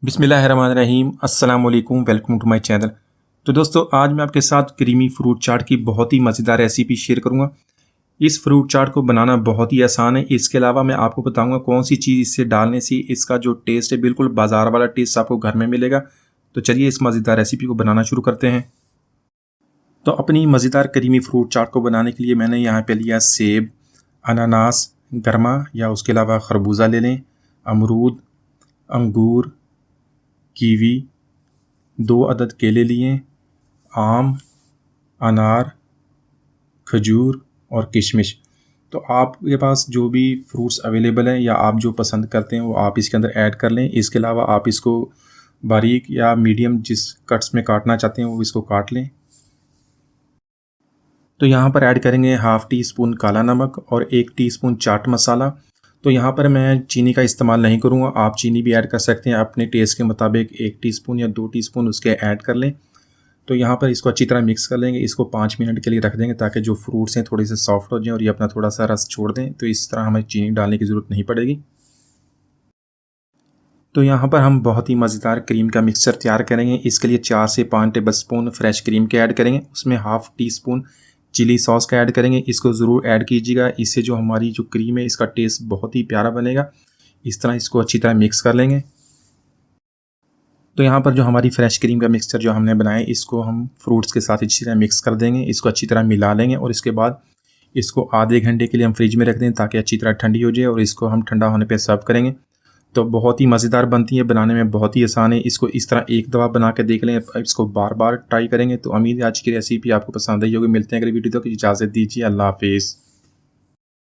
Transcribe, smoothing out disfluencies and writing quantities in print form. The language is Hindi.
बिस्मिल्लाहिर्रहमानिर्रहीम अस्सलाम वालेकुम, वेलकम टू माय चैनल। तो दोस्तों, आज मैं आपके साथ क्रीमी फ्रूट चाट की बहुत ही मज़ेदार रेसिपी शेयर करूंगा। इस फ्रूट चाट को बनाना बहुत ही आसान है। इसके अलावा मैं आपको बताऊंगा कौन सी चीज़ इससे डालने से इसका जो टेस्ट है बिल्कुल बाज़ार वाला टेस्ट आपको घर में मिलेगा। तो चलिए इस मज़ेदार रेसिपी को बनाना शुरू करते हैं। तो अपनी मज़ेदार क्रीमी फ्रूट चाट को बनाने के लिए मैंने यहाँ पे लिया सेब, अनानास, गरमा या उसके अलावा खरबूजा ले लें, अमरूद, अंगूर, कीवी, 2 अदद केले लिए, आम, अनार, खजूर और किशमिश। तो आपके पास जो भी फ्रूट्स अवेलेबल हैं या आप जो पसंद करते हैं वो आप इसके अंदर ऐड कर लें। इसके अलावा आप इसको बारीक या मीडियम जिस कट्स में काटना चाहते हैं वो इसको काट लें। तो यहाँ पर ऐड करेंगे हाफ़ टी स्पून काला नमक और 1 टीस्पून चाट मसाला। तो यहाँ पर मैं चीनी का इस्तेमाल नहीं करूँगा, आप चीनी भी ऐड कर सकते हैं अपने टेस्ट के मुताबिक। 1 टीस्पून या 2 टीस्पून उसके ऐड कर लें। तो यहाँ पर इसको अच्छी तरह मिक्स कर लेंगे। इसको 5 मिनट के लिए रख देंगे ताकि जो फ्रूट्स हैं थोड़े से सॉफ्ट हो जाएं और ये अपना थोड़ा सा रस छोड़ दें। तो इस तरह हमें चीनी डालने की ज़रूरत नहीं पड़ेगी। तो यहाँ पर हम बहुत ही मज़ेदार क्रीम का मिक्सचर तैयार करेंगे। इसके लिए 4 से 5 टेबल स्पून फ्रेश क्रीम के ऐड करेंगे। उसमें half teaspoon chilli sauce का ऐड करेंगे। इसको ज़रूर ऐड कीजिएगा, इससे जो हमारी जो क्रीम है इसका टेस्ट बहुत ही प्यारा बनेगा। इस तरह इसको अच्छी तरह मिक्स कर लेंगे। तो यहाँ पर जो हमारी फ्रेश क्रीम का मिक्सचर जो हमने बनाया है इसको हम फ्रूट्स के साथ अच्छी तरह मिक्स कर देंगे। इसको अच्छी तरह मिला लेंगे और इसके बाद इसको आधे घंटे के लिए हम फ्रिज में रख दें ताकि अच्छी तरह ठंडी हो जाए और इसको हम ठंडा होने पे सर्व करेंगे। तो बहुत ही मज़ेदार बनती है, बनाने में बहुत ही आसान है। इसको इस तरह एक दफ़ा बना के देख लें, इसको बार बार ट्राई करेंगे। तो उम्मीद है आज की रेसिपी आपको पसंद आई होगी। मिलते हैं अगली वीडियो, तो इजाज़त दीजिए, अल्लाह हाफिज़।